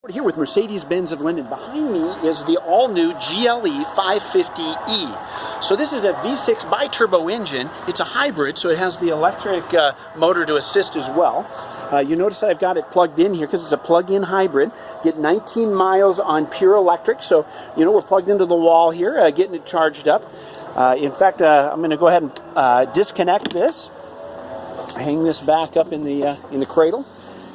We're here with Mercedes-Benz of Linden. Behind me is the all-new GLE 550E. So this is a V6 bi-turbo engine. It's a hybrid, so it has the electric motor to assist as well. You notice that I've got it plugged in here because it's a plug-in hybrid. Get 19 miles on pure electric, so you know we're plugged into the wall here, getting it charged up. In fact, I'm going to go ahead and disconnect this, hang this back up in the cradle.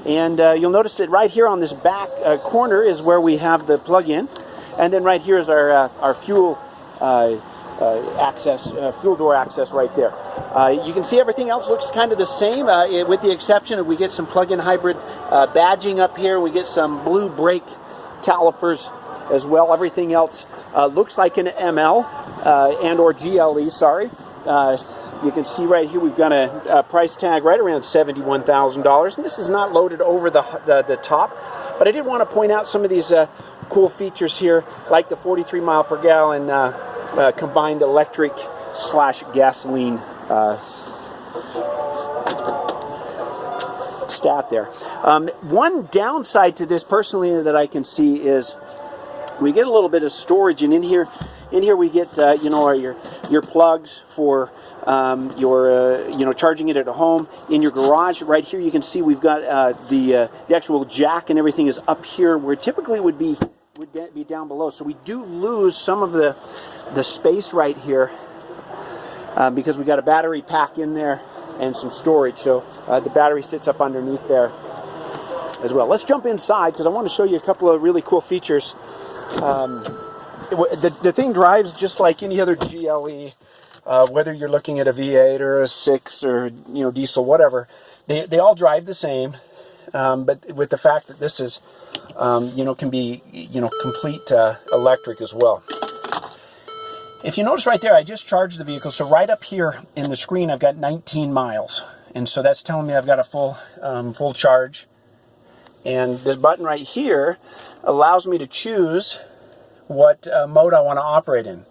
And you'll notice that right here on this back corner is where we have the plug-in, and then right here is our fuel access, fuel door access right there. You can see everything else looks kind of the same, with the exception of we get some plug-in hybrid badging up here. We get some blue brake calipers as well. Everything else looks like an ML and or GLE. Sorry. You can see right here we've got a price tag right around $71,000, and this is not loaded over the top. But I did want to point out some of these cool features here, like the 43 mile per gallon combined electric / gasoline stat there. One downside to this personally that I can see is we get a little bit of storage, and in here we get you know, your plugs for you know, charging it at home. In your garage right here you can see we've got the actual jack and everything is up here where typically would be down below. So we do lose some of the space right here because we got a battery pack in there and some storage. So the battery sits up underneath there as well. Let's jump inside because I want to show you a couple of really cool features. The thing drives just like any other GLE, whether you're looking at a V8 or a 6 or, you know, diesel, whatever. They all drive the same, but with the fact that this is, you know, can be, you know, complete electric as well. If you notice right there, I just charged the vehicle, so right up here in the screen I've got 19 miles, and so that's telling me I've got a full charge. And this button right here allows me to choose what mode I want to operate in.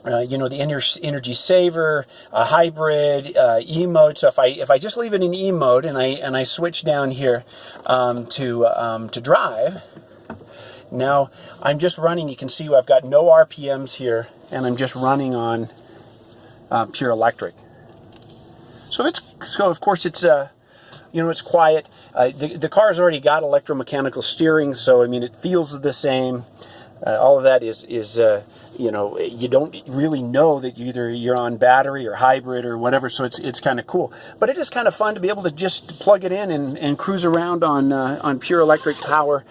You know, the energy saver, hybrid, E mode. So if I just leave it in E mode and I switch down here to drive, now I'm just running. You can see I've got no RPMs here, and I'm just running on pure electric. So of course it's you know, it's quiet. The car's already got electromechanical steering, so I mean it feels the same. All of that is you know, you don't really know that you're on battery or hybrid or whatever, so it's kind of cool. But it is kind of fun to be able to just plug it in and cruise around on pure electric power.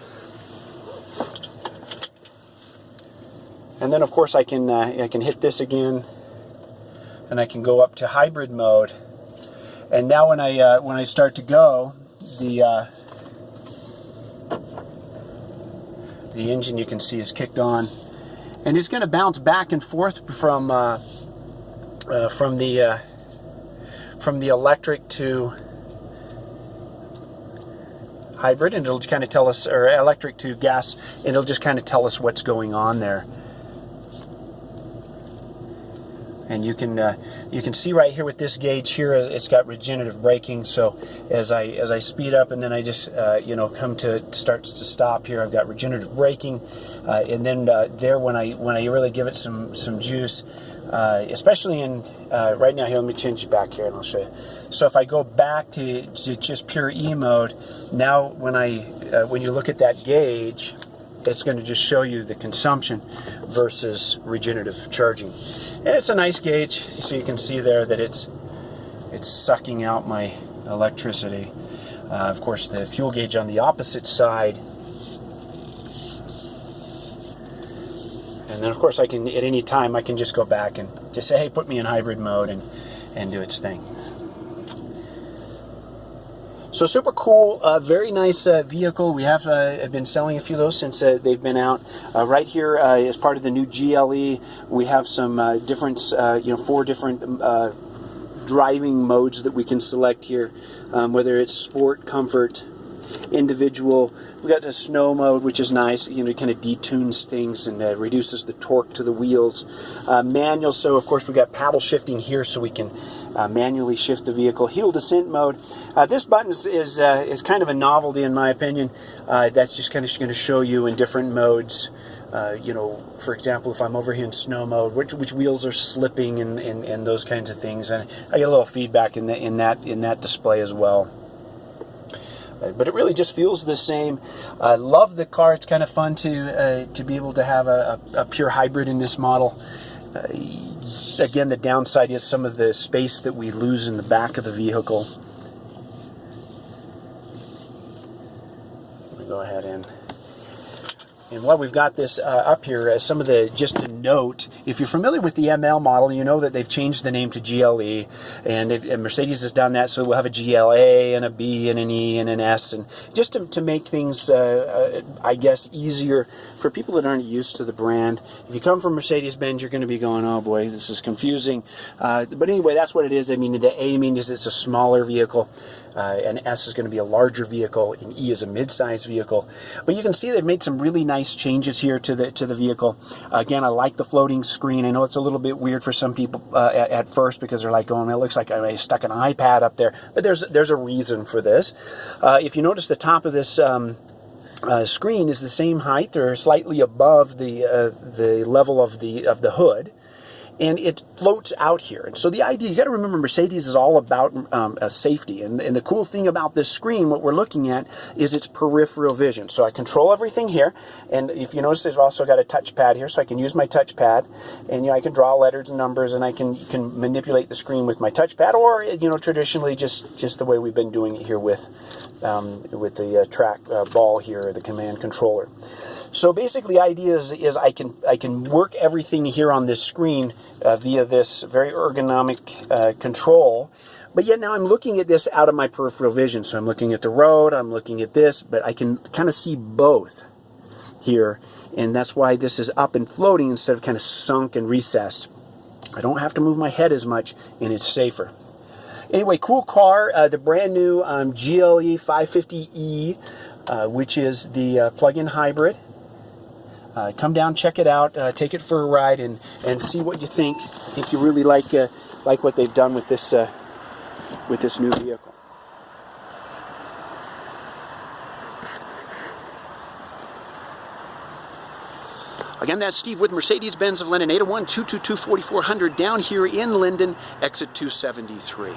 And then of course I can hit this again, and I can go up to hybrid mode. And now when I start to go, the engine, you can see, is kicked on, and it's going to bounce back and forth from the electric to hybrid, and it'll just kind of tell us, or electric to gas, and it'll just kind of tell us what's going on there. And you can see right here with this gauge here, it's got regenerative braking. So as I speed up and then I just you know, come to starts to stop here, I've got regenerative braking. And then there when I really give it some juice, especially in right now here, let me change it back here and I'll show you. So if I go back to just pure E mode, now when you look at that gauge, it's going to just show you the consumption versus regenerative charging. And it's a nice gauge, so you can see there that it's sucking out my electricity. Of course, the fuel gauge on the opposite side. And then of course I can, at any time, I can just go back and just say, hey, put me in hybrid mode and do its thing. So super cool, very nice vehicle. We have been selling a few of those since they've been out. Right here as part of the new GLE, we have some different, you know, 4 different driving modes that we can select here, whether it's sport, comfort, individual. We've got the snow mode, which is nice. You know, it kind of detunes things and reduces the torque to the wheels. Manual, so of course we've got paddle shifting here, so we can manually shift the vehicle. Hill descent mode. This button is kind of a novelty in my opinion. That's just kind of going to show you in different modes. You know, for example, if I'm over here in snow mode, which wheels are slipping and those kinds of things. And I get a little feedback in that display as well. But it really just feels the same. I love the car. It's kind of fun to be able to have a pure hybrid in this model. Again, the downside is some of the space that we lose in the back of the vehicle. Let me go ahead and while we've got this up here, some of the, just to note, if you're familiar with the ML model, you know that they've changed the name to GLE, and Mercedes has done that, so we'll have a GLA and a B and an E and an S, and just to make things, I guess, easier for people that aren't used to the brand. If you come from Mercedes-Benz, you're going to be going, oh boy, this is confusing. But anyway, that's what it is. I mean, the A means it's a smaller vehicle, and S is going to be a larger vehicle, and E is a mid-sized vehicle. But you can see they've made some really nice changes here to the vehicle. Again, I like the floating screen. I know it's a little bit weird for some people at first because they're like, oh, it looks like I stuck an iPad up there. But there's a reason for this. If you notice, the top of this screen is the same height or slightly above the level of the hood. And it floats out here. And so the idea, you got to remember, Mercedes is all about safety. And the cool thing about this screen, what we're looking at, is its peripheral vision. So I control everything here. And if you notice, they've also got a touchpad here, so I can use my touchpad. And I can draw letters and numbers, and you can manipulate the screen with my touchpad, or traditionally just the way we've been doing it here with the track ball here, the command controller. So basically, the idea is I can work everything here on this screen via this very ergonomic control. But yet now I'm looking at this out of my peripheral vision. So I'm looking at the road, I'm looking at this, but I can kind of see both here. And that's why this is up and floating instead of kind of sunk and recessed. I don't have to move my head as much, and it's safer. Anyway, cool car, the brand new GLE 550E, which is the plug-in hybrid. Come down, check it out, take it for a ride, and see what you think. I think you really like what they've done with this new vehicle. Again, that's Steve with Mercedes-Benz of Linden, 801-222-4400 down here in Linden, exit 273.